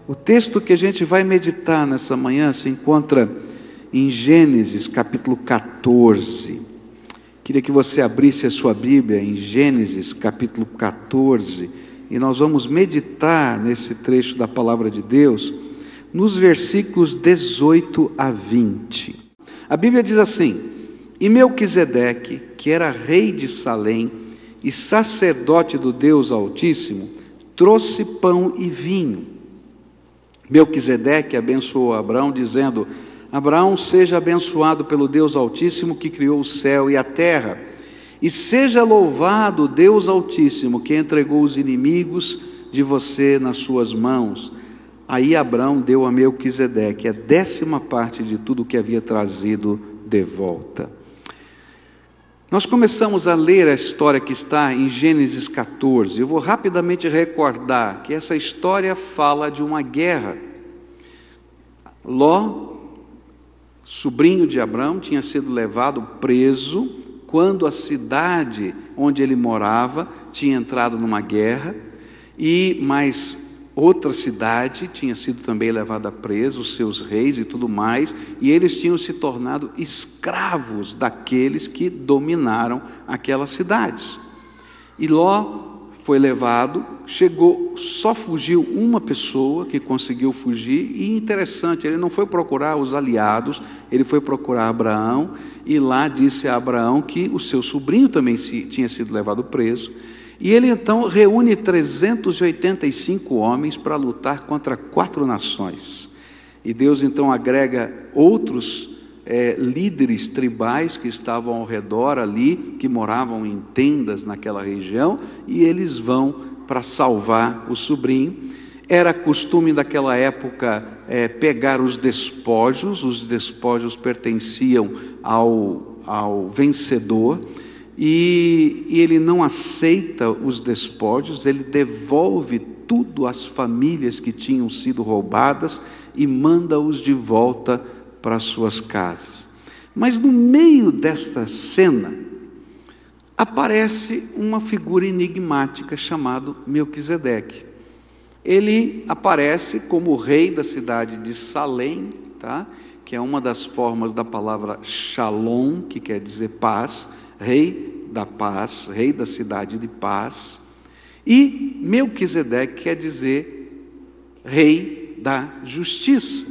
O texto que a gente vai meditar nessa manhã se encontra em Gênesis capítulo 14. Queria que você abrisse a sua Bíblia em Gênesis capítulo 14 e nós vamos meditar nesse trecho da palavra de Deus nos versículos 18 a 20. A Bíblia diz assim: E Melquisedeque, que era rei de Salém e sacerdote do Deus Altíssimo, trouxe pão e vinho. Melquisedeque abençoou Abraão, dizendo: Abraão, seja abençoado pelo Deus Altíssimo que criou o céu e a terra, e seja louvado o Deus Altíssimo que entregou os inimigos de você nas suas mãos. Aí Abraão deu a Melquisedeque a 10ª parte de tudo o que havia trazido de volta. Nós começamos a ler a história que está em Gênesis 14. Eu vou rapidamente recordar que essa história fala de uma guerra. Ló, sobrinho de Abraão, tinha sido levado preso quando a cidade onde ele morava tinha entrado numa guerra, e mais outra cidade tinha sido também levada presa, os seus reis e tudo mais, e eles tinham se tornado escravos daqueles que dominaram aquelas cidades. E Ló foi levado, só fugiu uma pessoa que conseguiu fugir, e interessante, ele não foi procurar os aliados, ele foi procurar Abraão, e lá disse a Abraão que o seu sobrinho também tinha sido levado preso. E ele então reúne 385 homens para lutar contra 4 nações. E Deus então agrega outros líderes tribais que estavam ao redor ali, que moravam em tendas naquela região, e eles vão para salvar o sobrinho. Era costume daquela época pegar os despojos pertenciam ao vencedor, e ele não aceita os despojos, ele devolve tudo às famílias que tinham sido roubadas e manda-os de volta para suas casas. Mas no meio desta cena aparece uma figura enigmática chamada Melquisedeque. Ele aparece como o rei da cidade de Salém, que é uma das formas da palavra Shalom, que quer dizer paz, rei da paz, rei da cidade de paz. E Melquisedeque quer dizer rei da justiça.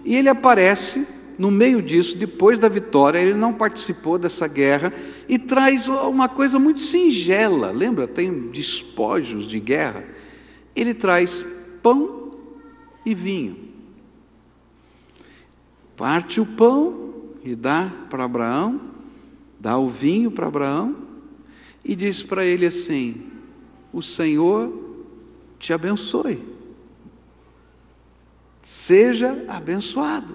E ele aparece no meio disso, depois da vitória. Ele não participou dessa guerra e traz uma coisa muito singela. Lembra? Tem despojos de guerra. Ele traz pão e vinho. Parte o pão e dá para Abraão, dá o vinho para Abraão e diz para ele assim: o Senhor te abençoe, seja abençoado.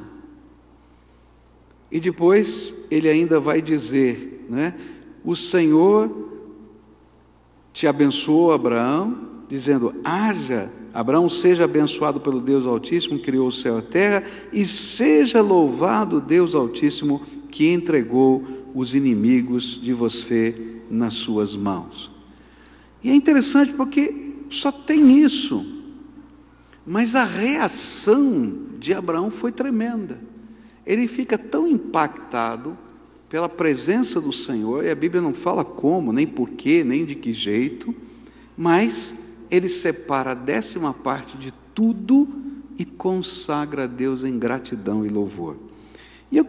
E depois ele ainda vai dizer, o Senhor te abençoou, Abraão, dizendo: Abraão, seja abençoado pelo Deus Altíssimo que criou o céu e a terra, e seja louvado o Deus Altíssimo que entregou os inimigos de você nas suas mãos. E é interessante porque só tem isso, mas a reação de Abraão foi tremenda. Ele fica tão impactado pela presença do Senhor, e a Bíblia não fala como, nem porquê, nem de que jeito, mas ele separa a 10ª parte de tudo e consagra a Deus em gratidão e louvor. E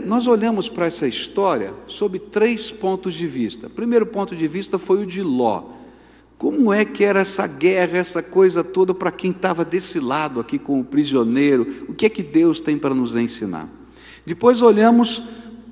nós olhamos para essa história sob 3 pontos de vista. O primeiro ponto de vista foi o de Ló. Como é que era essa guerra, essa coisa toda, para quem estava desse lado aqui com o prisioneiro? O que é que Deus tem para nos ensinar? Depois olhamos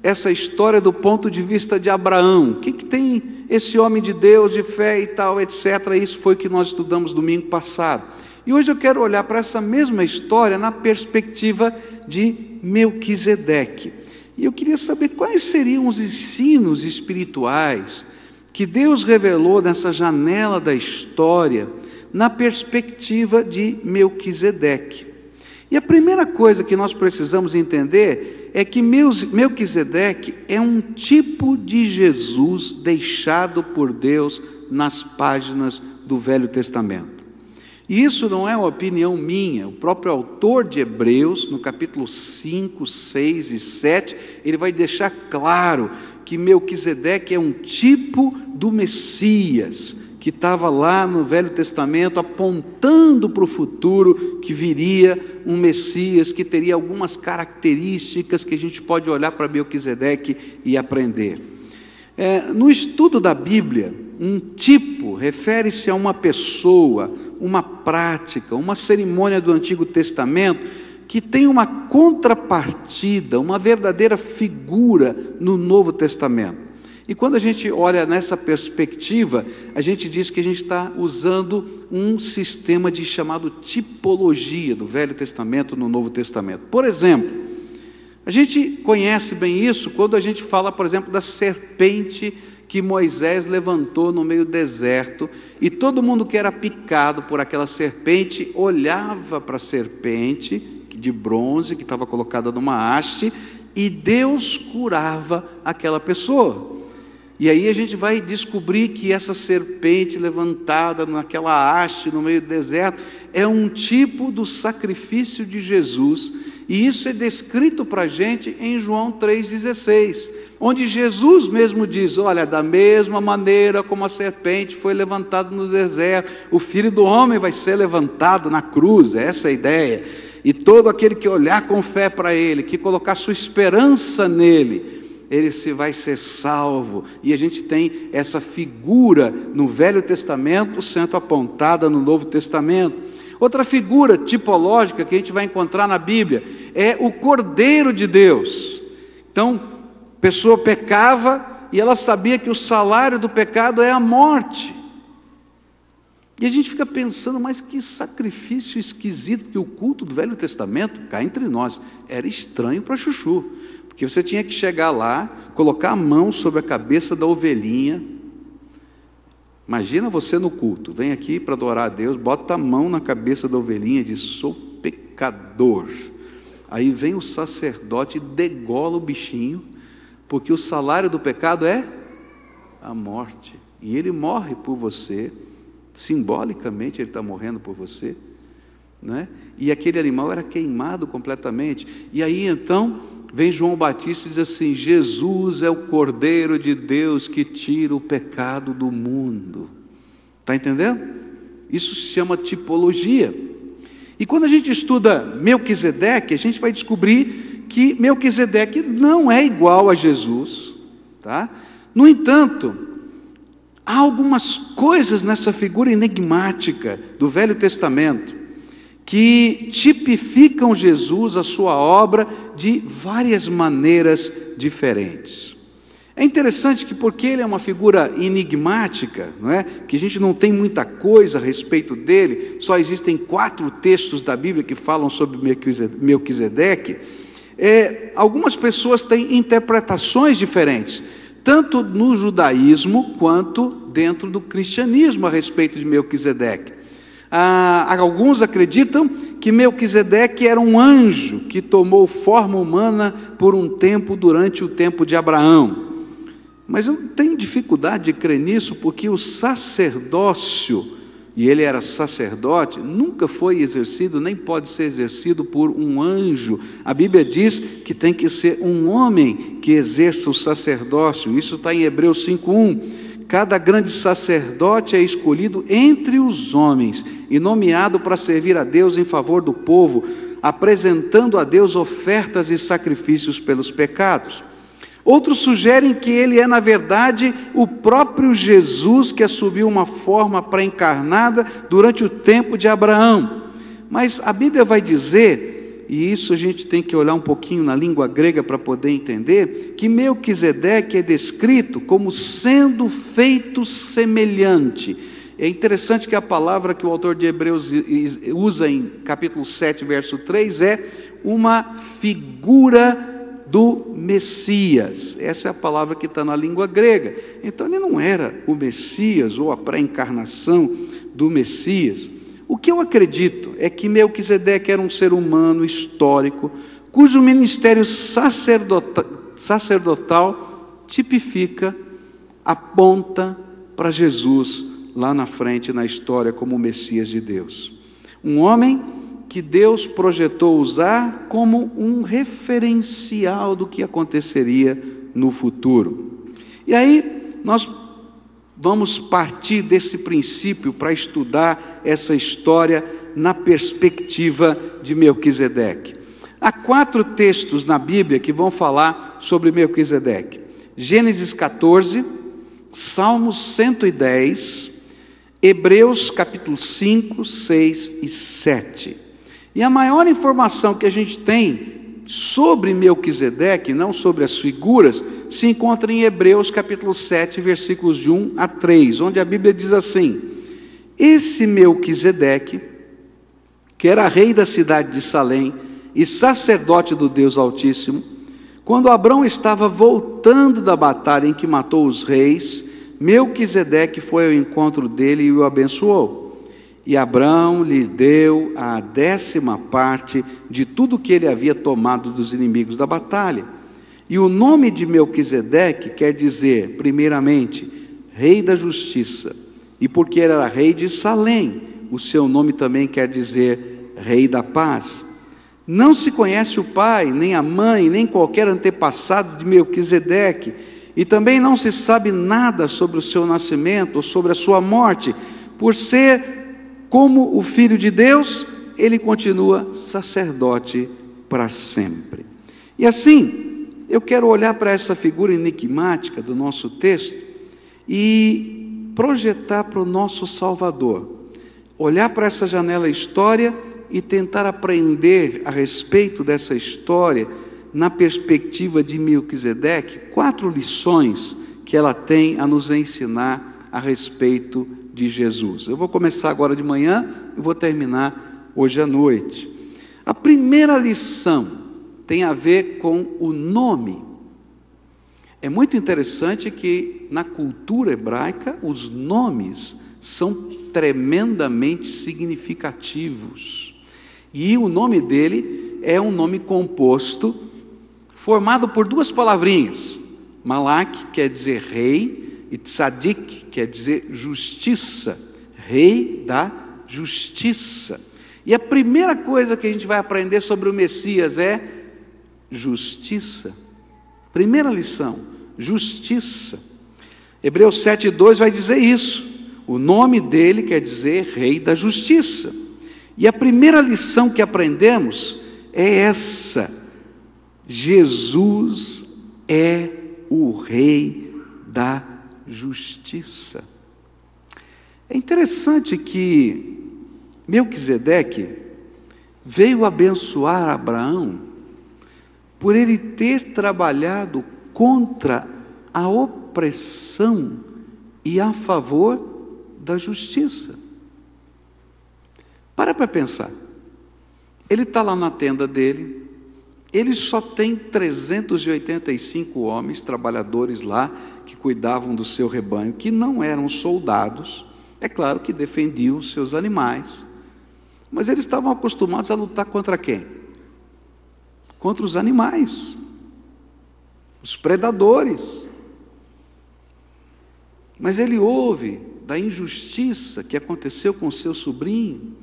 essa história do ponto de vista de Abraão. O que tem esse homem de Deus, de fé e tal, etc. Isso foi o que nós estudamos domingo passado. E hoje eu quero olhar para essa mesma história na perspectiva de Melquisedeque. E eu queria saber quais seriam os ensinos espirituais que Deus revelou nessa janela da história, na perspectiva de Melquisedeque. E a primeira coisa que nós precisamos entender é que Melquisedeque é um tipo de Jesus deixado por Deus nas páginas do Velho Testamento. E isso não é uma opinião minha. O próprio autor de Hebreus, no capítulo 5, 6 e 7, ele vai deixar claro que Melquisedeque é um tipo do Messias, que estava lá no Velho Testamento apontando para o futuro, que viria um Messias que teria algumas características que a gente pode olhar para Melquisedeque e aprender. No estudo da Bíblia, um tipo refere-se a uma pessoa, uma prática, uma cerimônia do Antigo Testamento que tem uma contrapartida, uma verdadeira figura no Novo Testamento. E quando a gente olha nessa perspectiva, a gente diz que a gente está usando um sistema chamado tipologia do Velho Testamento no Novo Testamento. Por exemplo, a gente conhece bem isso quando a gente fala, por exemplo, da serpente que Moisés levantou no meio do deserto, e todo mundo que era picado por aquela serpente olhava para a serpente de bronze que estava colocada numa haste, e Deus curava aquela pessoa. E aí a gente vai descobrir que essa serpente levantada naquela haste no meio do deserto é um tipo do sacrifício de Jesus, e isso é descrito para a gente em João 3,16, onde Jesus mesmo diz: olha, da mesma maneira como a serpente foi levantada no deserto, o Filho do Homem vai ser levantado na cruz. Essa é a ideia. E todo aquele que olhar com fé para Ele, que colocar sua esperança nele, ele vai ser salvo. E a gente tem essa figura no Velho Testamento sendo apontada no Novo Testamento. Outra figura tipológica que a gente vai encontrar na Bíblia é o Cordeiro de Deus. Então, a pessoa pecava e ela sabia que o salário do pecado é a morte. E a gente fica pensando, mas que sacrifício esquisito, que o culto do Velho Testamento, cá entre nós, era estranho para chuchu. Porque você tinha que chegar lá, colocar a mão sobre a cabeça da ovelhinha. Imagina você no culto, vem aqui para adorar a Deus, bota a mão na cabeça da ovelhinha e diz: sou pecador. Aí vem o sacerdote e degola o bichinho, porque o salário do pecado é a morte. E ele morre por você, simbolicamente ele está morrendo por você, né? E aquele animal era queimado completamente. E aí então vem João Batista e diz assim: Jesus é o Cordeiro de Deus que tira o pecado do mundo. Está entendendo? Isso se chama tipologia. E quando a gente estuda Melquisedeque, a gente vai descobrir que Melquisedeque não é igual a Jesus, tá? No entanto, há algumas coisas nessa figura enigmática do Velho Testamento que tipificam Jesus, a sua obra, de várias maneiras diferentes. É interessante que, porque ele é uma figura enigmática, não é? Que a gente não tem muita coisa a respeito dele, só existem 4 textos da Bíblia que falam sobre Melquisedeque, algumas pessoas têm interpretações diferentes, tanto no judaísmo quanto dentro do cristianismo a respeito de Melquisedeque. Alguns acreditam que Melquisedeque era um anjo que tomou forma humana por um tempo durante o tempo de Abraão. Mas eu tenho dificuldade de crer nisso, porque o sacerdócio, e ele era sacerdote, nunca foi exercido, nem pode ser exercido por um anjo. A Bíblia diz que tem que ser um homem que exerça o sacerdócio. Isso está em Hebreus 5:1. Cada grande sacerdote é escolhido entre os homens e nomeado para servir a Deus em favor do povo, apresentando a Deus ofertas e sacrifícios pelos pecados. Outros sugerem que ele é, na verdade, o próprio Jesus que assumiu uma forma pré-encarnada durante o tempo de Abraão. Mas a Bíblia vai dizer, e isso a gente tem que olhar um pouquinho na língua grega para poder entender, que Melquisedeque é descrito como sendo feito semelhante. É interessante que a palavra que o autor de Hebreus usa em capítulo 7, verso 3, é uma figura do Messias. Essa é a palavra que está na língua grega. Então ele não era o Messias ou a pré-encarnação do Messias. O que eu acredito é que Melquisedeque era um ser humano histórico, cujo ministério sacerdotal tipifica, aponta para Jesus lá na frente na história como o Messias de Deus. Um homem que Deus projetou usar como um referencial do que aconteceria no futuro. E aí nós vamos partir desse princípio para estudar essa história na perspectiva de Melquisedeque. Há 4 textos na Bíblia que vão falar sobre Melquisedeque: Gênesis 14, Salmos 110, Hebreus capítulo 5, 6 e 7. E a maior informação que a gente tem sobre Melquisedeque, não sobre as figuras, se encontra em Hebreus capítulo 7, versículos de 1 a 3, onde a Bíblia diz assim: esse Melquisedeque, que era rei da cidade de Salém e sacerdote do Deus Altíssimo, quando Abrão estava voltando da batalha em que matou os reis, Melquisedeque foi ao encontro dele e o abençoou. E Abrão lhe deu a 10ª parte de tudo que ele havia tomado dos inimigos da batalha. E o nome de Melquisedeque quer dizer, primeiramente, rei da justiça. E porque ele era rei de Salém, o seu nome também quer dizer rei da paz. Não se conhece o pai, nem a mãe, nem qualquer antepassado de Melquisedeque, e também não se sabe nada sobre o seu nascimento ou sobre a sua morte. Por ser como o Filho de Deus, ele continua sacerdote para sempre. E assim, eu quero olhar para essa figura enigmática do nosso texto e projetar para o nosso Salvador. Olhar para essa janela história e tentar aprender a respeito dessa história na perspectiva de Melquisedeque, 4 lições que ela tem a nos ensinar a respeito de Jesus. Eu vou começar agora de manhã e vou terminar hoje à noite. A primeira lição tem a ver com o nome. É muito interessante que na cultura hebraica os nomes são tremendamente significativos. E o nome dele é um nome composto, formado por 2 palavrinhas. Malak quer dizer rei, e tzadik quer dizer justiça, rei da justiça. E a primeira coisa que a gente vai aprender sobre o Messias é justiça. Primeira lição, justiça. Hebreus 7:2 vai dizer isso. O nome dele quer dizer rei da justiça. E a primeira lição que aprendemos é essa: Jesus é o rei da justiça. É interessante que Melquisedeque veio abençoar Abraão por ele ter trabalhado contra a opressão e a favor da justiça. Para pensar. Ele está lá na tenda dele, ele só tem 385 homens, trabalhadores lá, que cuidavam do seu rebanho, que não eram soldados, é claro que defendiam os seus animais, mas eles estavam acostumados a lutar contra quem? Contra os animais, os predadores. Mas ele ouve da injustiça que aconteceu com seu sobrinho,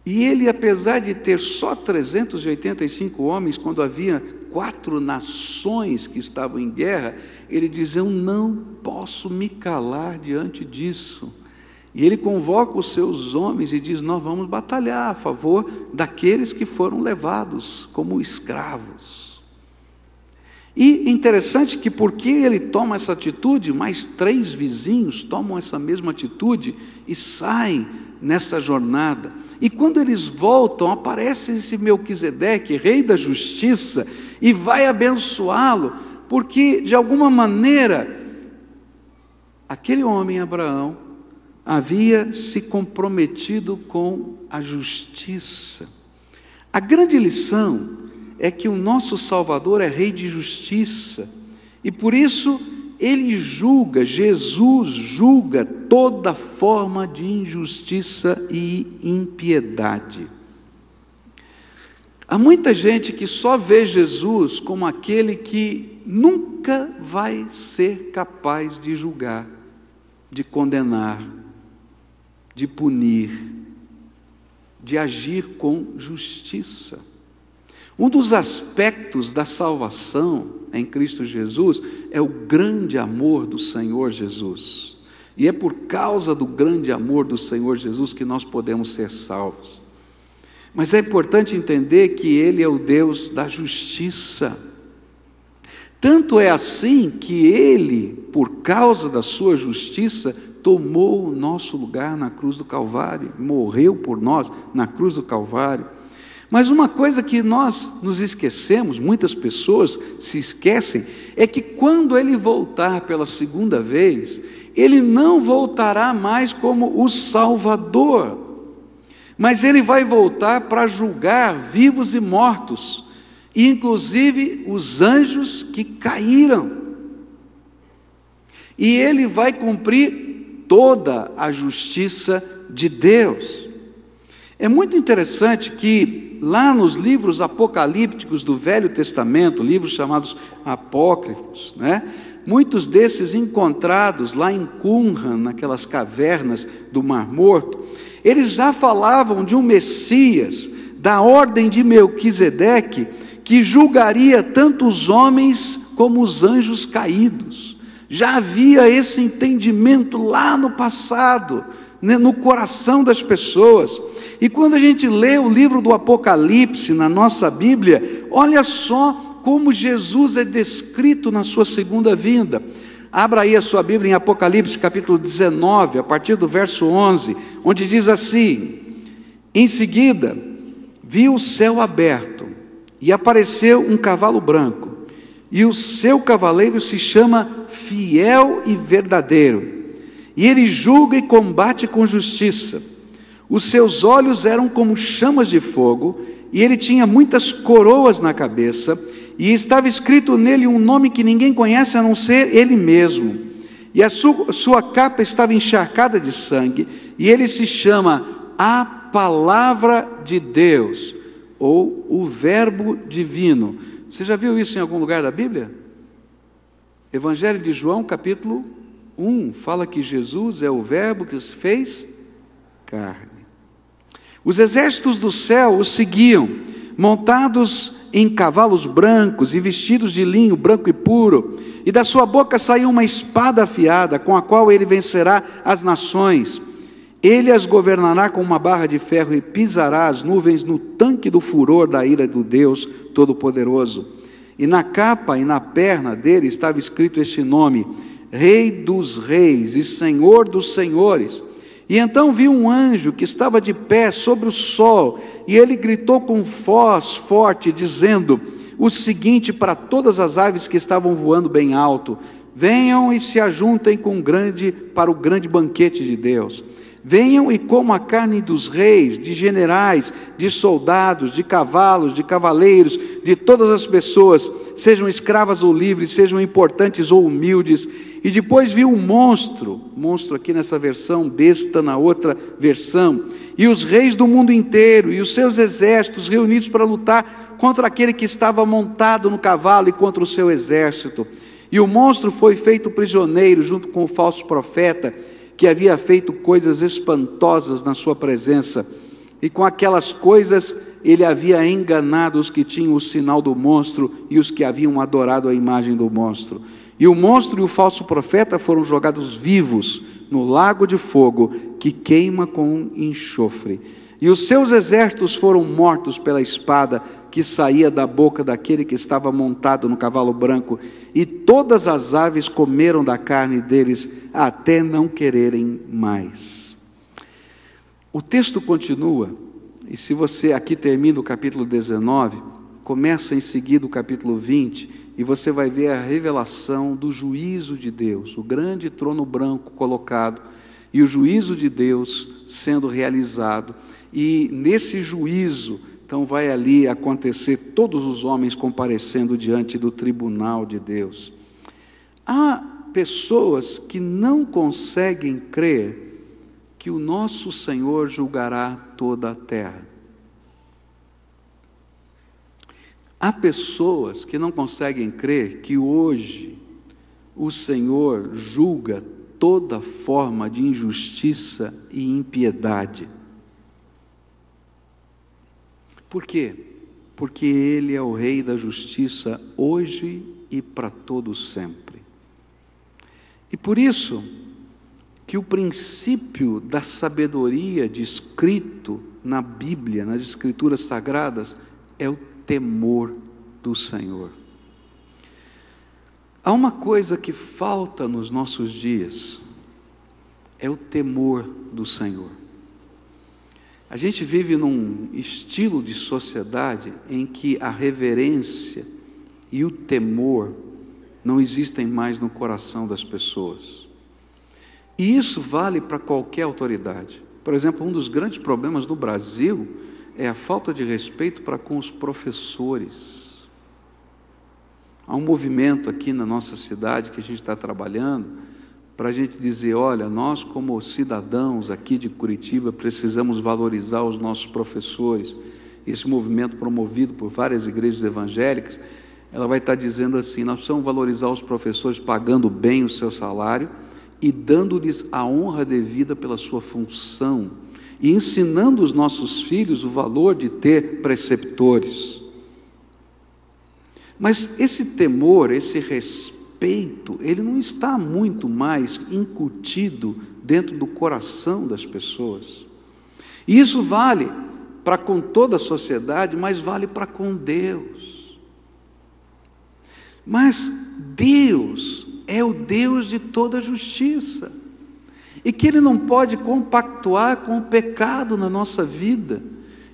e ele, apesar de ter só 385 homens, quando havia 4 nações que estavam em guerra, ele diz: eu não posso me calar diante disso. E ele convoca os seus homens e diz: nós vamos batalhar a favor daqueles que foram levados como escravos. E interessante que porque ele toma essa atitude, mais 3 vizinhos tomam essa mesma atitude e saem nessa jornada. E quando eles voltam, aparece esse Melquisedeque, rei da justiça, e vai abençoá-lo, porque de alguma maneira aquele homem, Abraão, havia se comprometido com a justiça. A grande lição é que o nosso Salvador é rei de justiça, e por isso ele julga, Jesus julga toda forma de injustiça e impiedade. Há muita gente que só vê Jesus como aquele que nunca vai ser capaz de julgar, de condenar, de punir, de agir com justiça. Um dos aspectos da salvação em Cristo Jesus é o grande amor do Senhor Jesus. E é por causa do grande amor do Senhor Jesus que nós podemos ser salvos. Mas é importante entender que Ele é o Deus da justiça. Tanto é assim que Ele, por causa da sua justiça, tomou o nosso lugar na cruz do Calvário, morreu por nós na cruz do Calvário. Mas uma coisa que nós nos esquecemos, muitas pessoas se esquecem, é que quando Ele voltar pela segunda vez, Ele não voltará mais como o Salvador, mas Ele vai voltar para julgar vivos e mortos, inclusive os anjos que caíram. E Ele vai cumprir toda a justiça de Deus. É muito interessante que lá nos livros apocalípticos do Velho Testamento, livros chamados apócrifos, muitos desses encontrados lá em Qumran, naquelas cavernas do Mar Morto, eles já falavam de um Messias da ordem de Melquisedeque, que julgaria tanto os homens como os anjos caídos. Já havia esse entendimento lá no passado, no coração das pessoas. E quando a gente lê o livro do Apocalipse na nossa Bíblia, olha só como Jesus é descrito na sua segunda vinda. Abra aí a sua Bíblia em Apocalipse capítulo 19, a partir do verso 11, onde diz assim: em seguida, vi o céu aberto, e apareceu um cavalo branco, e o seu cavaleiro se chama Fiel e Verdadeiro, e ele julga e combate com justiça. Os seus olhos eram como chamas de fogo, e ele tinha muitas coroas na cabeça, e estava escrito nele um nome que ninguém conhece a não ser ele mesmo. E a sua capa estava encharcada de sangue, e ele se chama a Palavra de Deus, ou o Verbo Divino. Você já viu isso em algum lugar da Bíblia? Evangelho de João, capítulo 1, fala que Jesus é o Verbo que se fez carne. Os exércitos do céu o seguiam, montados em cavalos brancos e vestidos de linho branco e puro, e da sua boca saiu uma espada afiada, com a qual ele vencerá as nações. Ele as governará com uma barra de ferro e pisará as nuvens no tanque do furor da ira do Deus Todo-Poderoso. E na capa e na perna dele estava escrito este nome: Rei dos Reis e Senhor dos Senhores. E então vi um anjo que estava de pé sobre o sol, e ele gritou com voz forte, dizendo o seguinte para todas as aves que estavam voando bem alto: venham e se ajuntem para o grande banquete de Deus. Venham e comam a carne dos reis, de generais, de soldados, de cavalos, de cavaleiros, de todas as pessoas, sejam escravas ou livres, sejam importantes ou humildes. E depois viu um monstro aqui nessa versão, besta na outra versão, e os reis do mundo inteiro, e os seus exércitos reunidos para lutar contra aquele que estava montado no cavalo e contra o seu exército. E o monstro foi feito prisioneiro junto com o falso profeta, que havia feito coisas espantosas na sua presença, e com aquelas coisas ele havia enganado os que tinham o sinal do monstro e os que haviam adorado a imagem do monstro. E o monstro e o falso profeta foram jogados vivos no lago de fogo que queima com enxofre. E os seus exércitos foram mortos pela espada que saía da boca daquele que estava montado no cavalo branco, e todas as aves comeram da carne deles até não quererem mais. O texto continua, e se você aqui termina o capítulo 19, começa em seguida o capítulo 20, e você vai ver a revelação do juízo de Deus, o grande trono branco colocado, e o juízo de Deus sendo realizado. E nesse juízo, então vai ali acontecer todos os homens comparecendo diante do tribunal de Deus. Há pessoas que não conseguem crer que o nosso Senhor julgará toda a terra. Há pessoas que não conseguem crer que hoje o Senhor julga toda forma de injustiça e impiedade. Por quê? Porque Ele é o Rei da justiça hoje e para todo sempre. E por isso que o princípio da sabedoria descrito na Bíblia, nas Escrituras Sagradas, é o temor do Senhor. Há uma coisa que falta nos nossos dias, é o temor do Senhor. A gente vive num estilo de sociedade em que a reverência e o temor não existem mais no coração das pessoas. E isso vale para qualquer autoridade. Por exemplo, um dos grandes problemas do Brasil é a falta de respeito para com os professores. Há um movimento aqui na nossa cidade que a gente está trabalhando para a gente dizer, olha, nós como cidadãos aqui de Curitiba precisamos valorizar os nossos professores. Esse movimento promovido por várias igrejas evangélicas, ela vai estar dizendo assim, nós precisamos valorizar os professores pagando bem o seu salário e dando-lhes a honra devida pela sua função e ensinando os nossos filhos o valor de ter preceptores. Mas esse temor, esse respeito, ele não está muito mais incutido dentro do coração das pessoas. E isso vale para com toda a sociedade, mas vale para com Deus. Mas Deus é o Deus de toda justiça, e que Ele não pode compactuar com o pecado na nossa vida,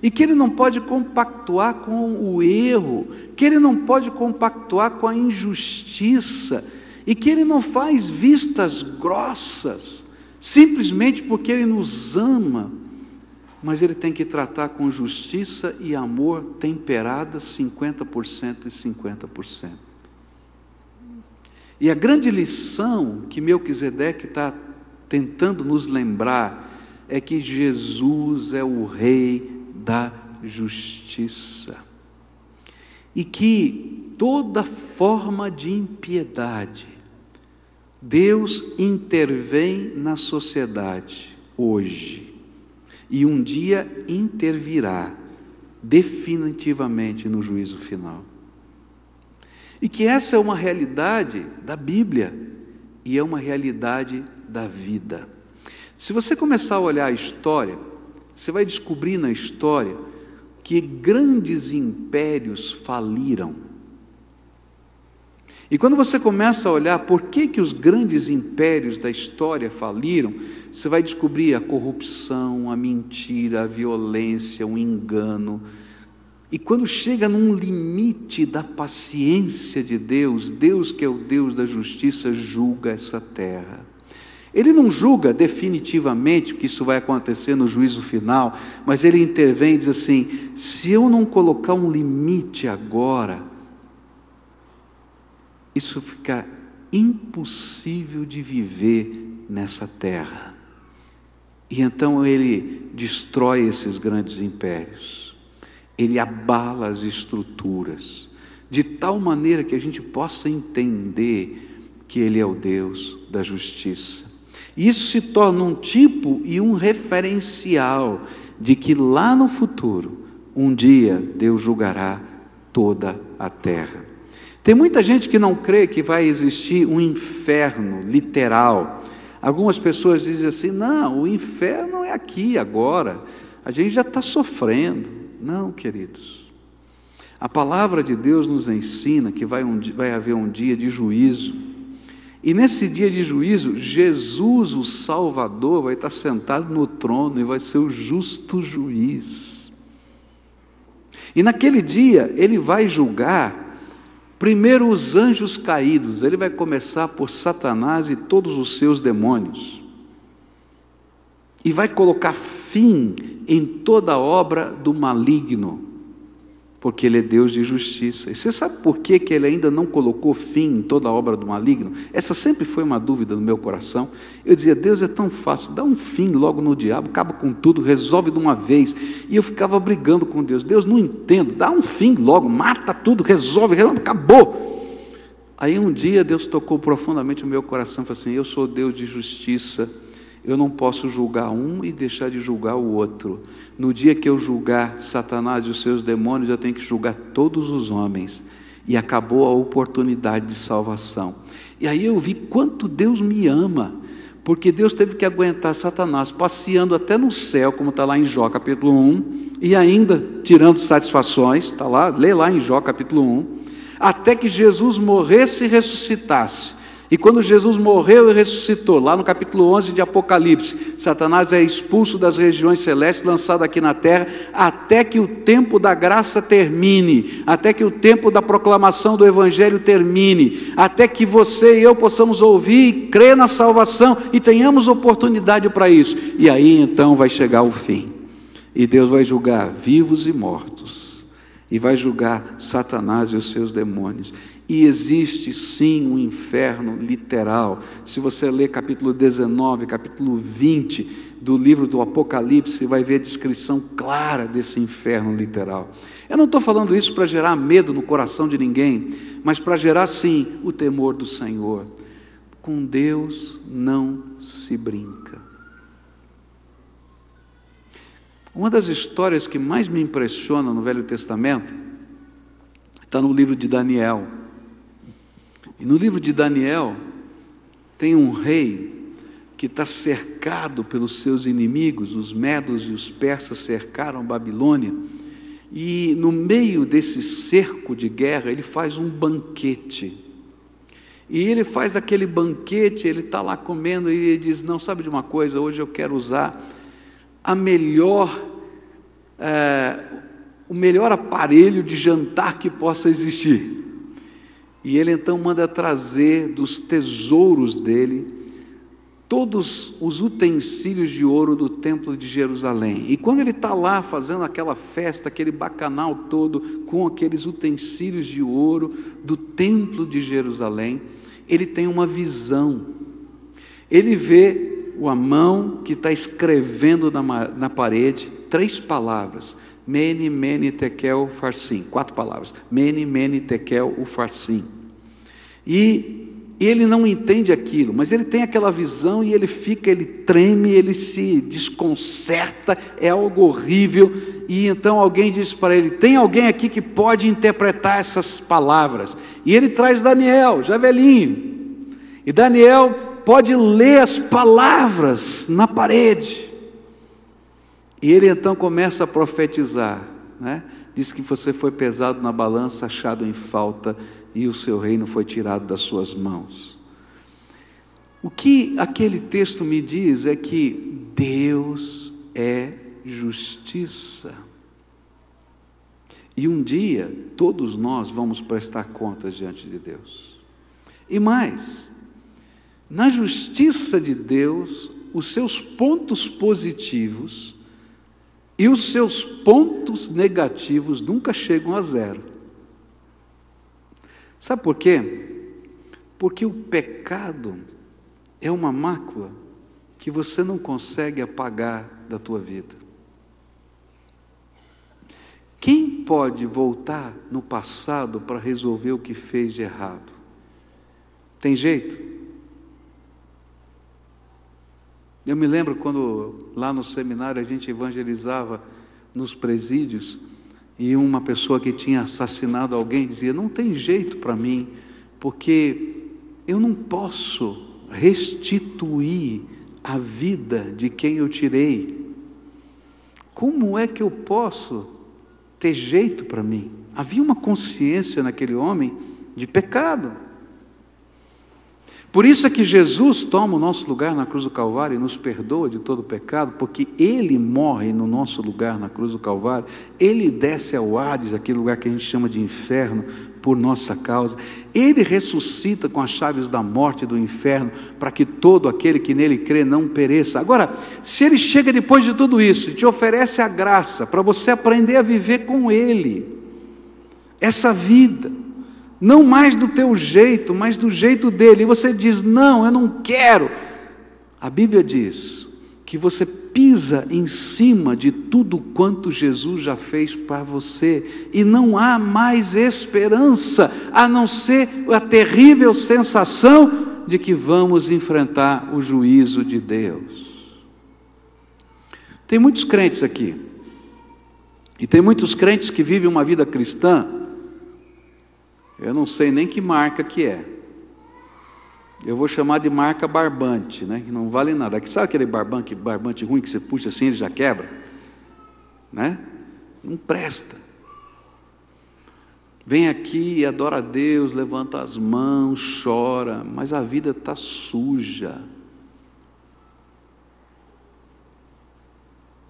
e que Ele não pode compactuar com o erro, que Ele não pode compactuar com a injustiça, e que Ele não faz vistas grossas, simplesmente porque Ele nos ama, mas Ele tem que tratar com justiça e amor temperadas 50% e 50%. E a grande lição que Melquisedeque está tentando nos lembrar é que Jesus é o Rei da justiça. E que toda forma de impiedade, Deus intervém na sociedade hoje. E um dia intervirá definitivamente no juízo final. E que essa é uma realidade da Bíblia e é uma realidade da vida. Se você começar a olhar a história, você vai descobrir na história que grandes impérios faliram. E quando você começa a olhar por que os grandes impérios da história faliram, você vai descobrir a corrupção, a mentira, a violência, o engano. E quando chega num limite da paciência de Deus, Deus que é o Deus da justiça, julga essa terra. Ele não julga definitivamente, porque isso vai acontecer no juízo final, mas Ele intervém e diz assim, se eu não colocar um limite agora, isso fica impossível de viver nessa terra. E então Ele destrói esses grandes impérios. Ele abala as estruturas, de tal maneira que a gente possa entender que Ele é o Deus da justiça. E isso se torna um tipo e um referencial de que lá no futuro, um dia, Deus julgará toda a terra. Tem muita gente que não crê que vai existir um inferno literal. Algumas pessoas dizem assim, não, o inferno é aqui agora, a gente já está sofrendo. Não, queridos, a palavra de Deus nos ensina que vai haver um dia de juízo, e nesse dia de juízo, Jesus, o Salvador, vai estar sentado no trono e vai ser o justo juiz. E naquele dia, Ele vai julgar primeiro os anjos caídos. Ele vai começar por Satanás e todos os seus demônios, e vai colocar fim em toda a obra do maligno, porque Ele é Deus de justiça. E você sabe por que Ele ainda não colocou fim em toda a obra do maligno? Essa sempre foi uma dúvida no meu coração. Eu dizia, Deus, é tão fácil, dá um fim logo no diabo, acaba com tudo, resolve de uma vez. E eu ficava brigando com Deus, Deus, não entendo, dá um fim logo, mata tudo, resolve, acabou. Aí um dia Deus tocou profundamente o meu coração e falou assim, eu sou Deus de justiça, Eu não posso julgar um e deixar de julgar o outro. No dia que eu julgar Satanás e os seus demônios, eu tenho que julgar todos os homens. E acabou a oportunidade de salvação. E aí eu vi quanto Deus me ama, porque Deus teve que aguentar Satanás passeando até no céu, como está lá em Jó capítulo 1, e ainda tirando satisfações, está lá, lê lá em Jó capítulo 1, até que Jesus morresse e ressuscitasse. E quando Jesus morreu e ressuscitou, lá no capítulo 11 de Apocalipse, Satanás é expulso das regiões celestes, lançado aqui na terra, até que o tempo da graça termine, até que o tempo da proclamação do Evangelho termine, até que você e eu possamos ouvir e crer na salvação, e tenhamos oportunidade para isso. E aí então vai chegar o fim, e Deus vai julgar vivos e mortos, e vai julgar Satanás e os seus demônios. E existe sim um inferno literal. Se você ler capítulo 19, capítulo 20 do livro do Apocalipse, você vai ver a descrição clara desse inferno literal. Eu não estou falando isso para gerar medo no coração de ninguém, mas para gerar sim o temor do Senhor. Com Deus não se brinca. Uma das histórias que mais me impressiona no Velho Testamento está no livro de Daniel. E no livro de Daniel tem um rei que está cercado pelos seus inimigos, os medos e os persas cercaram a Babilônia, e no meio desse cerco de guerra ele faz um banquete. E ele faz aquele banquete, ele está lá comendo e ele diz: não, sabe de uma coisa, hoje eu quero usar o melhor aparelho de jantar que possa existir. E ele então manda trazer dos tesouros dele todos os utensílios de ouro do templo de Jerusalém. E quando ele está lá fazendo aquela festa, aquele bacanal todo, com aqueles utensílios de ouro do templo de Jerusalém, ele tem uma visão. Ele vê a mão que está escrevendo na parede 3 palavras: Mene, Mene, Tekel, Farsim. 4 palavras: Mene, Mene, Tekel, Ufarsim. E ele não entende aquilo, mas ele tem aquela visão e ele treme, ele se desconcerta, é algo horrível. E então alguém diz para ele: tem alguém aqui que pode interpretar essas palavras? E ele traz Daniel, já velhinho. E Daniel pode ler as palavras na parede. E ele então começa a profetizar, né? Diz que você foi pesado na balança, achado em falta, e o seu reino foi tirado das suas mãos. O que aquele texto me diz é que Deus é justiça. E um dia todos nós vamos prestar contas diante de Deus. E mais, na justiça de Deus, os seus pontos positivos e os seus pontos negativos nunca chegam a zero. Sabe por quê? Porque o pecado é uma mácula que você não consegue apagar da tua vida. Quem pode voltar no passado para resolver o que fez de errado? Tem jeito? Eu me lembro quando lá no seminário a gente evangelizava nos presídios, e uma pessoa que tinha assassinado alguém dizia: não tem jeito para mim, porque eu não posso restituir a vida de quem eu tirei. Como é que eu posso ter jeito para mim? Havia uma consciência naquele homem de pecado. Por isso é que Jesus toma o nosso lugar na cruz do Calvário e nos perdoa de todo o pecado, porque Ele morre no nosso lugar na cruz do Calvário, Ele desce ao Hades, aquele lugar que a gente chama de inferno, por nossa causa, Ele ressuscita com as chaves da morte e do inferno, para que todo aquele que nele crê não pereça. Agora, se Ele chega depois de tudo isso e te oferece a graça, para você aprender a viver com Ele, essa vida, não mais do teu jeito, mas do jeito dele, e você diz: não, eu não quero. A Bíblia diz que você pisa em cima de tudo quanto Jesus já fez para você, e não há mais esperança, a não ser a terrível sensação de que vamos enfrentar o juízo de Deus. Tem muitos crentes aqui, e tem muitos crentes que vivem uma vida cristã, eu não sei nem que marca que é. Eu vou chamar de marca barbante, né? Que não vale nada. Sabe aquele barbante ruim que você puxa assim, ele já quebra? Né? Não presta. Vem aqui, adora a Deus, levanta as mãos, chora, mas a vida está suja.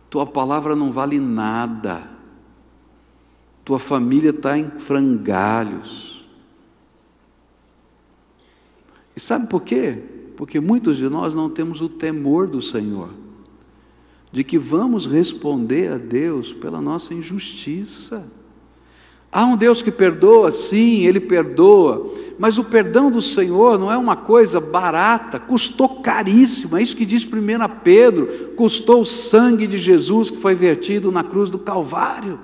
Tua palavra não vale nada. Tua família está em frangalhos. E sabe por quê? Porque muitos de nós não temos o temor do Senhor, de que vamos responder a Deus pela nossa injustiça. Há um Deus que perdoa, sim, Ele perdoa, mas o perdão do Senhor não é uma coisa barata, custou caríssimo, é isso que diz 1 Pedro, custou o sangue de Jesus que foi vertido na cruz do Calvário.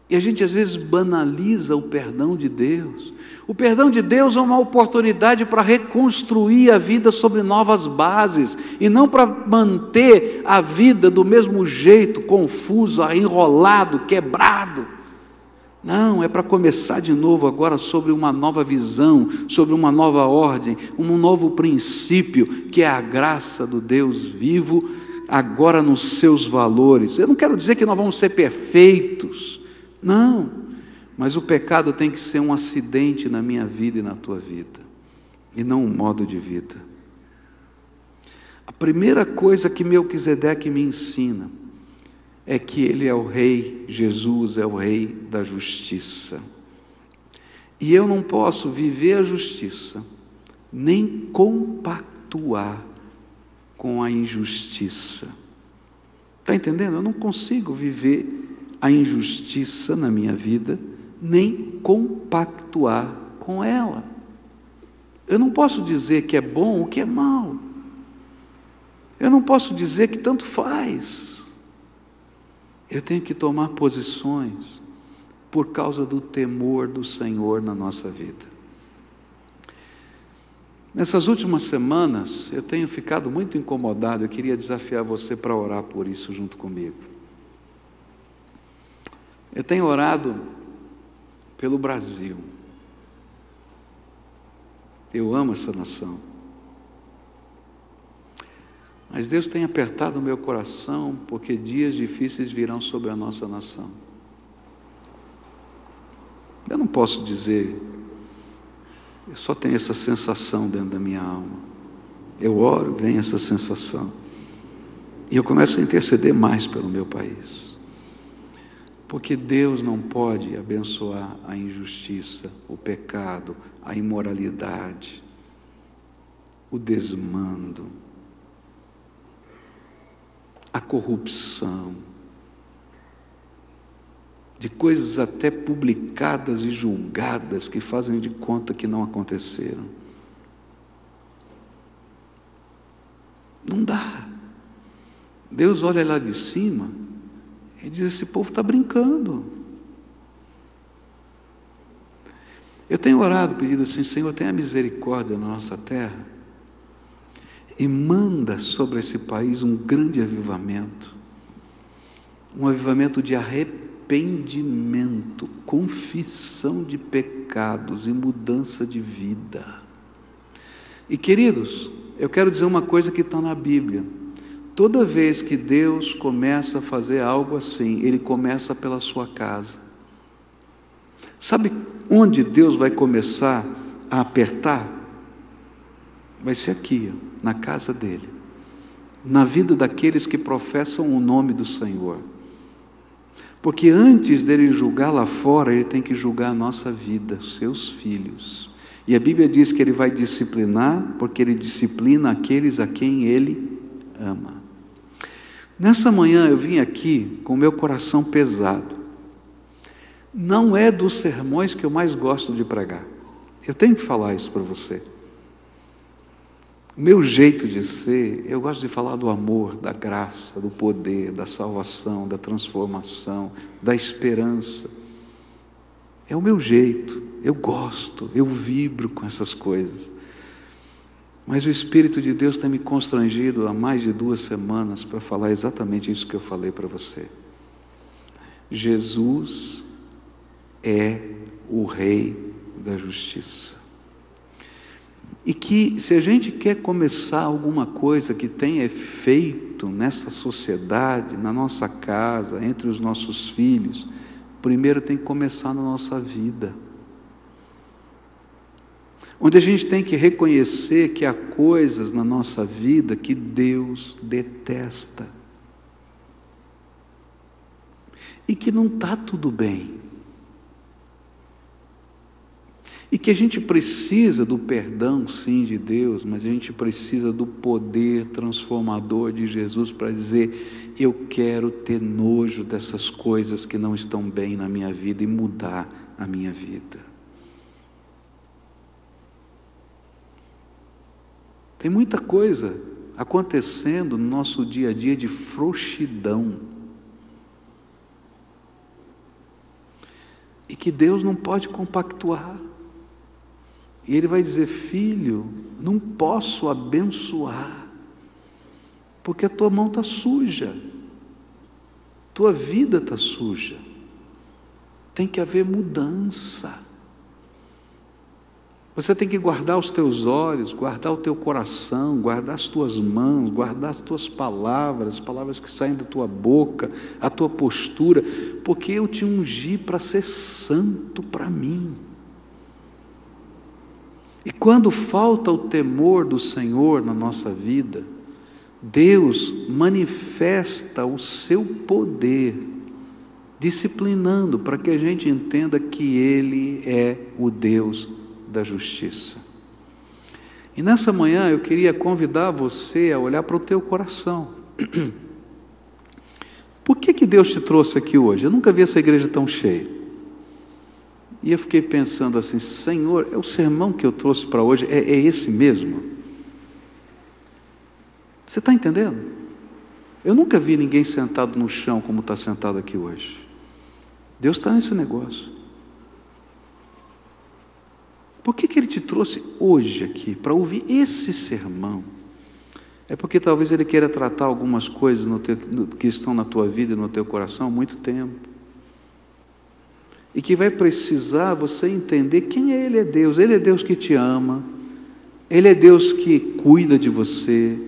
E a gente às vezes banaliza o perdão de Deus. O perdão de Deus é uma oportunidade para reconstruir a vida sobre novas bases, e não para manter a vida do mesmo jeito, confuso, enrolado, quebrado. Não, é para começar de novo agora sobre uma nova visão, sobre uma nova ordem, um novo princípio, que é a graça do Deus vivo, agora nos seus valores. Eu não quero dizer que nós vamos ser perfeitos, não, mas o pecado tem que ser um acidente na minha vida e na tua vida, e não um modo de vida. A primeira coisa que Melquisedeque me ensina é que Ele é o Rei, Jesus é o Rei da justiça. E eu não posso viver a justiça, nem compactuar com a injustiça. Está entendendo? Eu não consigo viver a injustiça na minha vida, nem compactuar com ela. Eu não posso dizer que é bom o que é mal. Eu não posso dizer que tanto faz. Eu tenho que tomar posições por causa do temor do Senhor na nossa vida. Nessas últimas semanas, eu tenho ficado muito incomodado, eu queria desafiar você para orar por isso junto comigo. Eu tenho orado pelo Brasil. Eu amo essa nação. Mas Deus tem apertado o meu coração, porque dias difíceis virão sobre a nossa nação. Eu não posso dizer, eu só tenho essa sensação dentro da minha alma. Eu oro, vem essa sensação. E eu começo a interceder mais pelo meu país. Porque Deus não pode abençoar a injustiça, o pecado, a imoralidade, o desmando, a corrupção, de coisas até publicadas e julgadas que fazem de conta que não aconteceram. Não dá. Deus olha lá de cima e diz: esse povo está brincando. Eu tenho orado, pedido assim: Senhor, tenha misericórdia na nossa terra e manda sobre esse país um grande avivamento, um avivamento de arrependimento, confissão de pecados e mudança de vida. E queridos, eu quero dizer uma coisa que está na Bíblia: toda vez que Deus começa a fazer algo assim, Ele começa pela sua casa. Sabe onde Deus vai começar a apertar? Vai ser aqui, na casa dEle, na vida daqueles que professam o nome do Senhor. Porque antes dEle julgar lá fora, Ele tem que julgar a nossa vida, seus filhos. E a Bíblia diz que Ele vai disciplinar, porque Ele disciplina aqueles a quem Ele ama. Nessa manhã eu vim aqui com o meu coração pesado. Não é dos sermões que eu mais gosto de pregar. Eu tenho que falar isso para você. O meu jeito de ser, eu gosto de falar do amor, da graça, do poder, da salvação, da transformação, da esperança. É o meu jeito, eu gosto, eu vibro com essas coisas. Mas o Espírito de Deus tem me constrangido há mais de 2 semanas para falar exatamente isso que eu falei para você. Jesus é o Rei da Justiça. E que se a gente quer começar alguma coisa que tenha efeito nessa sociedade, na nossa casa, entre os nossos filhos, primeiro tem que começar na nossa vida. Onde a gente tem que reconhecer que há coisas na nossa vida que Deus detesta. E que não está tudo bem. E que a gente precisa do perdão, sim, de Deus, mas a gente precisa do poder transformador de Jesus para dizer: eu quero ter nojo dessas coisas que não estão bem na minha vida e mudar a minha vida. Tem muita coisa acontecendo no nosso dia a dia de frouxidão. E que Deus não pode compactuar. E Ele vai dizer: filho, não posso abençoar, porque a tua mão está suja, tua vida está suja, tem que haver mudança. Você tem que guardar os teus olhos, guardar o teu coração, guardar as tuas mãos, guardar as tuas palavras, as palavras que saem da tua boca, a tua postura, porque eu te ungi para ser santo para mim. E quando falta o temor do Senhor na nossa vida, Deus manifesta o seu poder, disciplinando para que a gente entenda que Ele é o Deus da justiça. E nessa manhã eu queria convidar você a olhar para o teu coração. Por que Deus te trouxe aqui hoje? Eu nunca vi essa igreja tão cheia. E eu fiquei pensando assim: Senhor, é o sermão que eu trouxe para hoje, é esse mesmo? Você está entendendo? Eu nunca vi ninguém sentado no chão como está sentado aqui hoje. Deus está nesse negócio. Por que Ele te trouxe hoje aqui, para ouvir esse sermão? É porque talvez Ele queira tratar algumas coisas que estão na tua vida e no teu coração há muito tempo. E que vai precisar você entender quem é Ele. É Deus. Ele é Deus que te ama, Ele é Deus que cuida de você,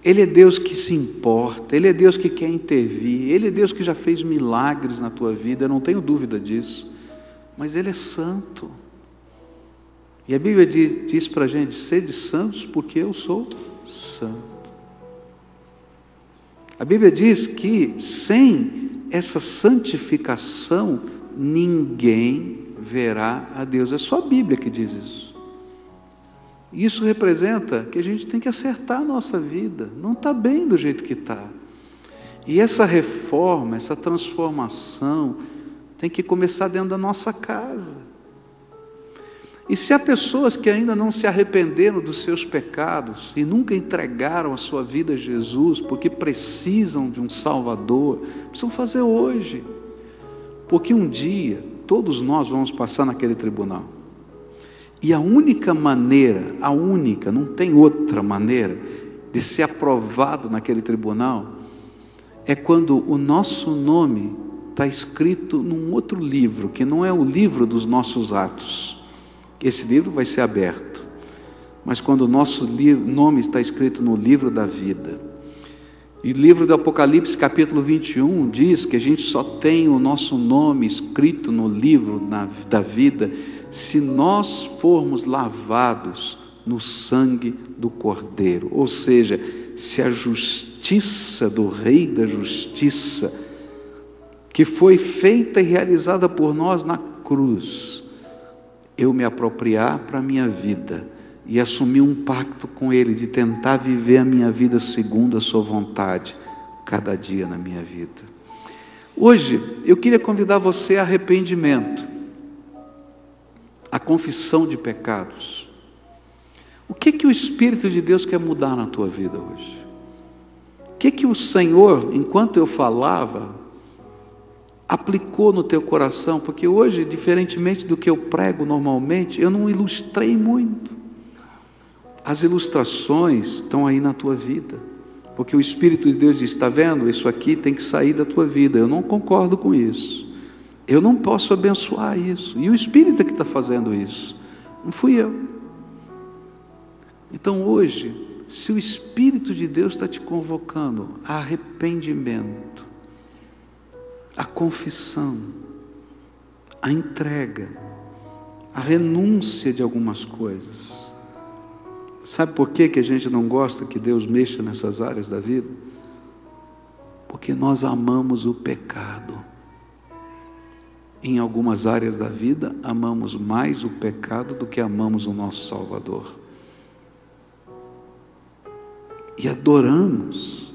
Ele é Deus que se importa, Ele é Deus que quer intervir, Ele é Deus que já fez milagres na tua vida, eu não tenho dúvida disso, mas Ele é santo. E a Bíblia diz para a gente: sede santos porque eu sou santo. A Bíblia diz que sem essa santificação ninguém verá a Deus. É só a Bíblia que diz isso. Isso representa que a gente tem que acertar a nossa vida. Não está bem do jeito que está. E essa reforma, essa transformação tem que começar dentro da nossa casa. E se há pessoas que ainda não se arrependeram dos seus pecados e nunca entregaram a sua vida a Jesus, porque precisam de um Salvador, precisam fazer hoje. Porque um dia, todos nós vamos passar naquele tribunal. E a única maneira, não tem outra maneira de ser aprovado naquele tribunal, é quando o nosso nome está escrito num outro livro, que não é o livro dos nossos atos. Esse livro vai ser aberto. Mas quando o nosso nome está escrito no livro da vida. E o livro do Apocalipse, capítulo 21, diz que a gente só tem o nosso nome escrito no livro da vida se nós formos lavados no sangue do Cordeiro. Ou seja, se a justiça do Rei da Justiça, que foi feita e realizada por nós na cruz, eu me apropriar para a minha vida e assumir um pacto com Ele, de tentar viver a minha vida segundo a sua vontade, cada dia na minha vida. Hoje, eu queria convidar você a arrependimento, a confissão de pecados. O que o Espírito de Deus quer mudar na tua vida hoje? O que o Senhor, enquanto eu falava, aplicou no teu coração? Porque hoje, diferentemente do que eu prego normalmente, eu não ilustrei muito. As ilustrações estão aí na tua vida, porque o Espírito de Deus diz: está vendo? Isso aqui tem que sair da tua vida. Eu não concordo com isso. Eu não posso abençoar isso. E o Espírito é que está fazendo isso, não fui eu. Então hoje, se o Espírito de Deus está te convocando a arrependimento, a confissão, a entrega, a renúncia de algumas coisas. Sabe por que a gente não gosta que Deus mexa nessas áreas da vida? Porque nós amamos o pecado. Em algumas áreas da vida, amamos mais o pecado do que amamos o nosso Salvador. E adoramos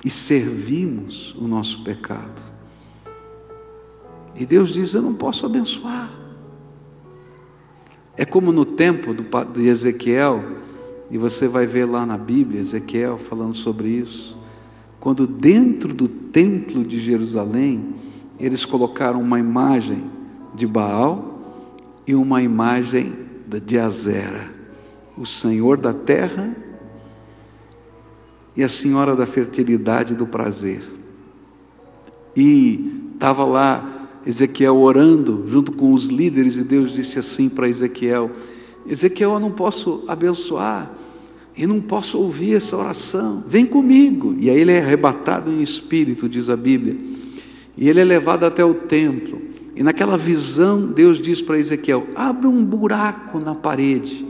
e servimos o nosso pecado. E Deus diz: eu não posso abençoar. É como no tempo de Ezequiel, e você vai ver lá na Bíblia, Ezequiel falando sobre isso, quando dentro do templo de Jerusalém, eles colocaram uma imagem de Baal e uma imagem de Azera, o Senhor da terra e a Senhora da fertilidade e do prazer. E estava lá Ezequiel orando junto com os líderes, e Deus disse assim para Ezequiel: Ezequiel, eu não posso abençoar, e não posso ouvir essa oração, vem comigo. E aí ele é arrebatado em espírito, diz a Bíblia, e ele é levado até o templo, e naquela visão Deus diz para Ezequiel: abre um buraco na parede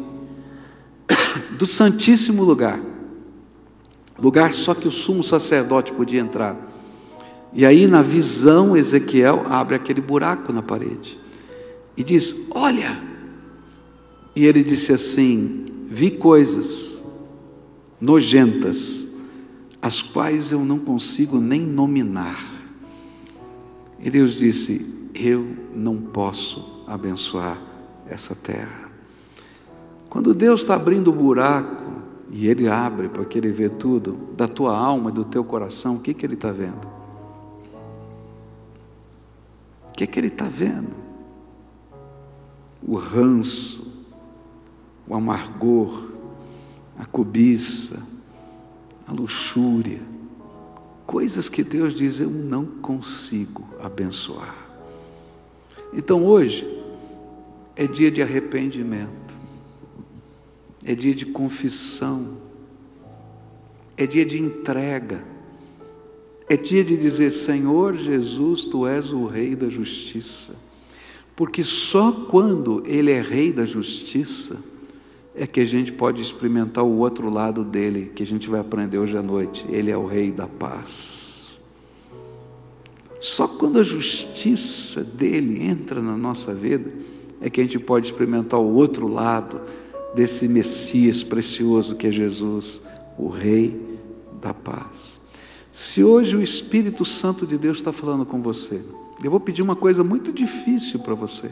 do Santíssimo Lugar, lugar só que o sumo sacerdote podia entrar. E aí na visão Ezequiel abre aquele buraco na parede e diz: olha. E ele disse assim: vi coisas nojentas, as quais eu não consigo nem nominar. E Deus disse: eu não posso abençoar essa terra. Quando Deus está abrindo o buraco, e Ele abre porque Ele vê tudo, da tua alma e do teu coração, o que Ele está vendo? O que Ele está vendo? O ranço, o amargor, a cobiça, a luxúria, coisas que Deus diz: eu não consigo abençoar. Então hoje é dia de arrependimento, é dia de confissão, é dia de entrega, é dia de dizer: Senhor Jesus, Tu és o Rei da Justiça. Porque só quando Ele é Rei da Justiça é que a gente pode experimentar o outro lado dele, que a gente vai aprender hoje à noite. Ele é o Rei da Paz. Só quando a justiça dele entra na nossa vida é que a gente pode experimentar o outro lado desse Messias precioso que é Jesus, o Rei da Paz. Se hoje o Espírito Santo de Deus está falando com você, eu vou pedir uma coisa muito difícil para você.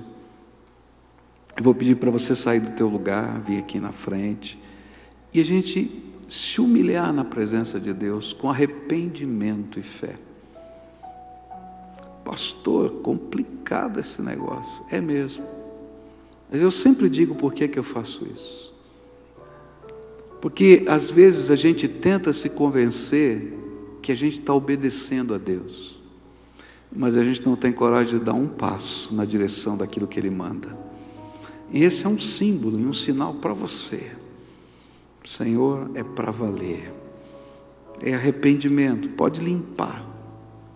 Eu vou pedir para você sair do teu lugar, vir aqui na frente, e a gente se humilhar na presença de Deus com arrependimento e fé. Pastor, complicado esse negócio. É mesmo. Mas eu sempre digo por que eu faço isso. Porque às vezes a gente tenta se convencer que a gente está obedecendo a Deus, mas a gente não tem coragem de dar um passo na direção daquilo que Ele manda. E esse é um símbolo e um sinal para você. Senhor, é para valer. É arrependimento, pode limpar.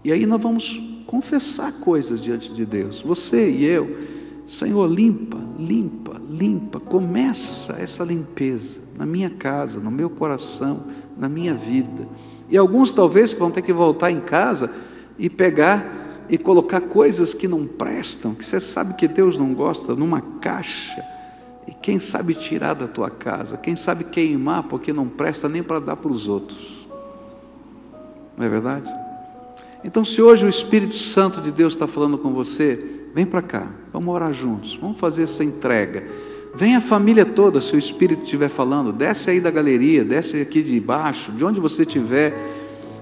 E aí nós vamos confessar coisas diante de Deus. Você e eu, Senhor, limpa, limpa, limpa. Começa essa limpeza na minha casa, no meu coração, na minha vida. E alguns talvez vão ter que voltar em casa e pegar e colocar coisas que não prestam, que você sabe que Deus não gosta, numa caixa, e quem sabe tirar da tua casa, quem sabe queimar, porque não presta nem para dar para os outros. Não é verdade? Então, se hoje o Espírito Santo de Deus está falando com você, vem para cá, vamos orar juntos, vamos fazer essa entrega. Vem a família toda, se o Espírito estiver falando, desce aí da galeria, desce aqui de baixo, de onde você estiver,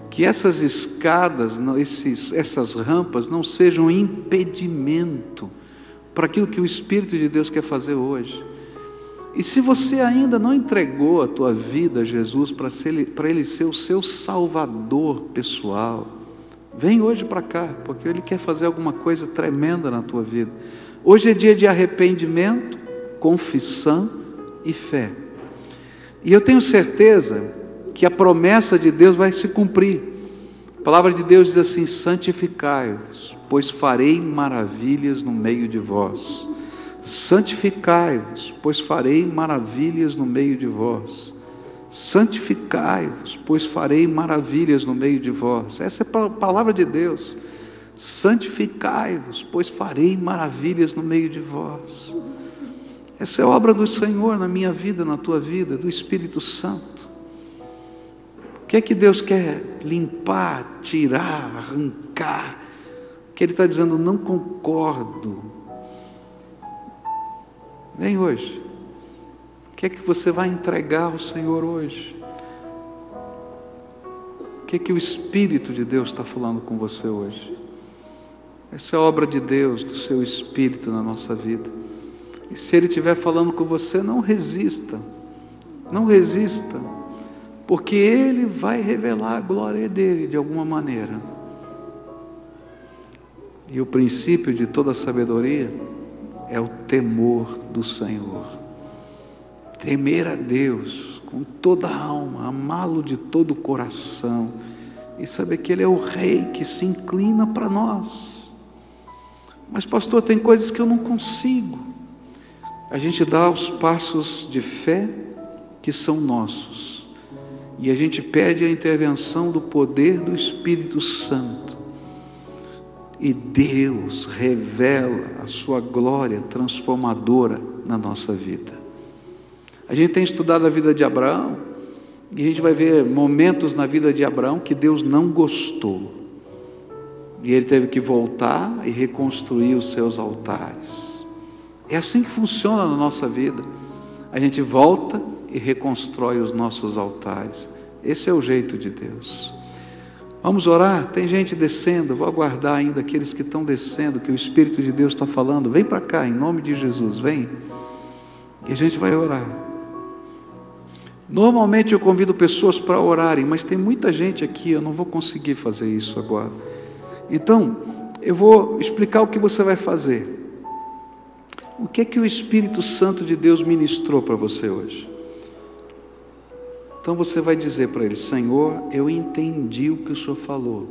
que essas escadas, essas rampas não sejam impedimento para aquilo que o Espírito de Deus quer fazer hoje. E se você ainda não entregou a tua vida a Jesus para Ele ser o seu salvador pessoal, vem hoje para cá, porque Ele quer fazer alguma coisa tremenda na tua vida. Hoje é dia de arrependimento, confissão e fé. E eu tenho certeza que a promessa de Deus vai se cumprir. A palavra de Deus diz assim: santificai-vos, pois farei maravilhas no meio de vós. Santificai-vos, pois farei maravilhas no meio de vós. Santificai-vos, pois farei maravilhas no meio de vós. Essa é a palavra de Deus. Santificai-vos, pois farei maravilhas no meio de vós. Essa é a obra do Senhor na minha vida, na tua vida, do Espírito Santo. O que é que Deus quer limpar, tirar, arrancar? Que Ele está dizendo: não concordo. Vem hoje. O que é que você vai entregar ao Senhor hoje? O que é que o Espírito de Deus está falando com você hoje? Essa é a obra de Deus, do seu Espírito na nossa vida. E se Ele estiver falando com você, não resista. Não resista. Porque Ele vai revelar a glória dEle de alguma maneira. E o princípio de toda sabedoria é o temor do Senhor. Temer a Deus com toda a alma, amá-lo de todo o coração e saber que Ele é o Rei que se inclina para nós. Mas pastor, tem coisas que eu não consigo. A gente dá os passos de fé que são nossos e a gente pede a intervenção do poder do Espírito Santo. E Deus revela a sua glória transformadora na nossa vida. A gente tem estudado a vida de Abraão, e a gente vai ver momentos na vida de Abraão que Deus não gostou. E ele teve que voltar e reconstruir os seus altares. É assim que funciona na nossa vida. A gente volta e reconstrói os nossos altares. Esse é o jeito de Deus. Vamos orar? Tem gente descendo, vou aguardar ainda aqueles que estão descendo, que o Espírito de Deus está falando. Vem para cá, em nome de Jesus, vem. E a gente vai orar. Normalmente eu convido pessoas para orarem, mas tem muita gente aqui, eu não vou conseguir fazer isso agora. Então, eu vou explicar o que você vai fazer. O que é que o Espírito Santo de Deus ministrou para você hoje? Então você vai dizer para Ele: Senhor, eu entendi o que o Senhor falou.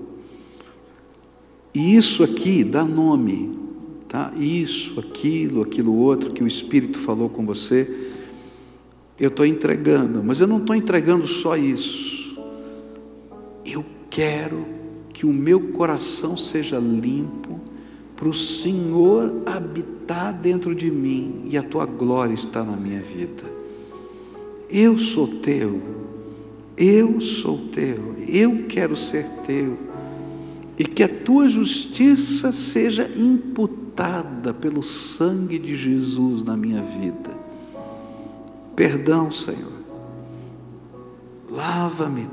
E isso aqui dá nome, tá? Isso, aquilo outro que o Espírito falou com você, eu estou entregando. Mas eu não estou entregando só isso. Eu quero que o meu coração seja limpo para o Senhor habitar dentro de mim e a Tua glória está na minha vida. Eu sou Teu, eu sou Teu, eu quero ser Teu, e que a Tua justiça seja imputada pelo sangue de Jesus na minha vida. Perdão, Senhor, lava-me,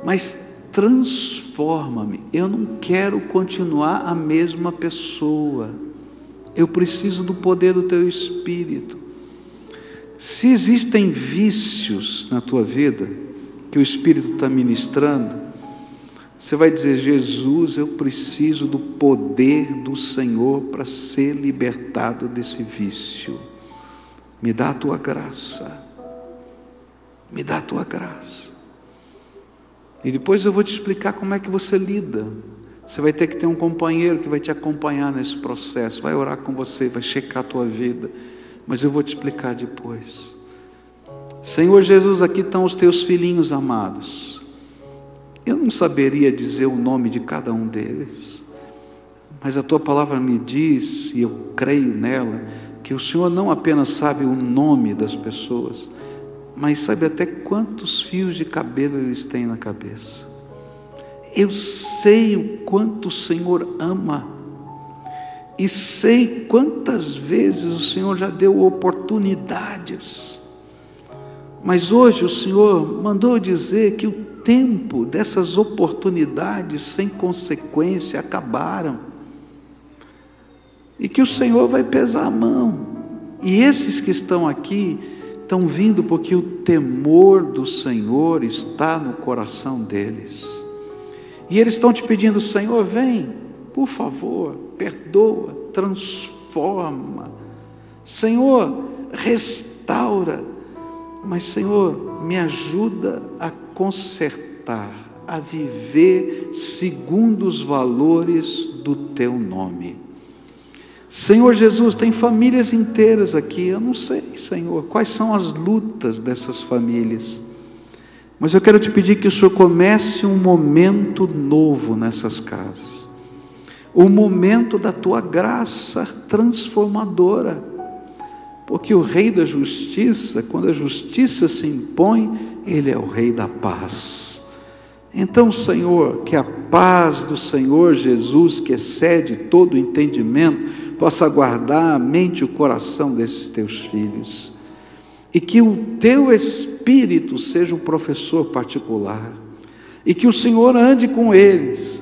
mas transforma-me. Eu não quero continuar a mesma pessoa, eu preciso do poder do Teu Espírito. Se existem vícios na tua vida, que o Espírito está ministrando, você vai dizer: Jesus, eu preciso do poder do Senhor para ser libertado desse vício. Me dá a Tua graça, me dá a Tua graça. E depois eu vou te explicar como é que você lida. Você vai ter que ter um companheiro que vai te acompanhar nesse processo, vai orar com você, vai checar a tua vida. Mas eu vou te explicar depois. Senhor Jesus, aqui estão os Teus filhinhos amados. Eu não saberia dizer o nome de cada um deles, mas a Tua palavra me diz, e eu creio nela, que o Senhor não apenas sabe o nome das pessoas, mas sabe até quantos fios de cabelo eles têm na cabeça. Eu sei o quanto o Senhor ama, e sei quantas vezes o Senhor já deu oportunidades, mas hoje o Senhor mandou dizer que o tempo dessas oportunidades sem consequência acabaram, e que o Senhor vai pesar a mão E esses que estão aqui estão vindo porque o temor do Senhor está no coração deles. E eles estão te pedindo: Senhor, vem, por favor, perdoa, transforma. Senhor, restaura. Mas, Senhor, me ajuda a consertar, a viver segundo os valores do Teu nome. Senhor Jesus, tem famílias inteiras aqui, eu não sei, Senhor, quais são as lutas dessas famílias, mas eu quero te pedir que o Senhor comece um momento novo nessas casas, o momento da Tua graça transformadora, porque o Rei da Justiça, quando a justiça se impõe, Ele é o Rei da paz. Então, Senhor, que a paz do Senhor Jesus, que excede todo o entendimento, possa guardar a mente e o coração desses Teus filhos, e que o Teu Espírito seja um professor particular, e que o Senhor ande com eles,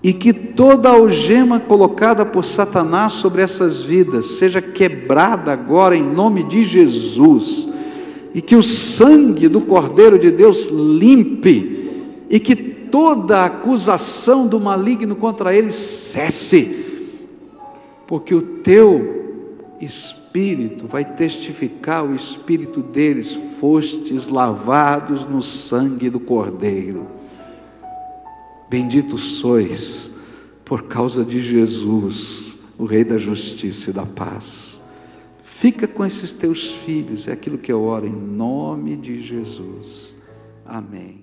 e que toda algema colocada por Satanás sobre essas vidas seja quebrada agora em nome de Jesus, e que o sangue do Cordeiro de Deus limpe, e que toda acusação do maligno contra eles cesse, porque o Teu Espírito vai testificar, o Espírito deles: fostes lavados no sangue do Cordeiro. Bendito sois por causa de Jesus, o Rei da Justiça e da Paz. Fica com esses Teus filhos, é aquilo que eu oro em nome de Jesus. Amém.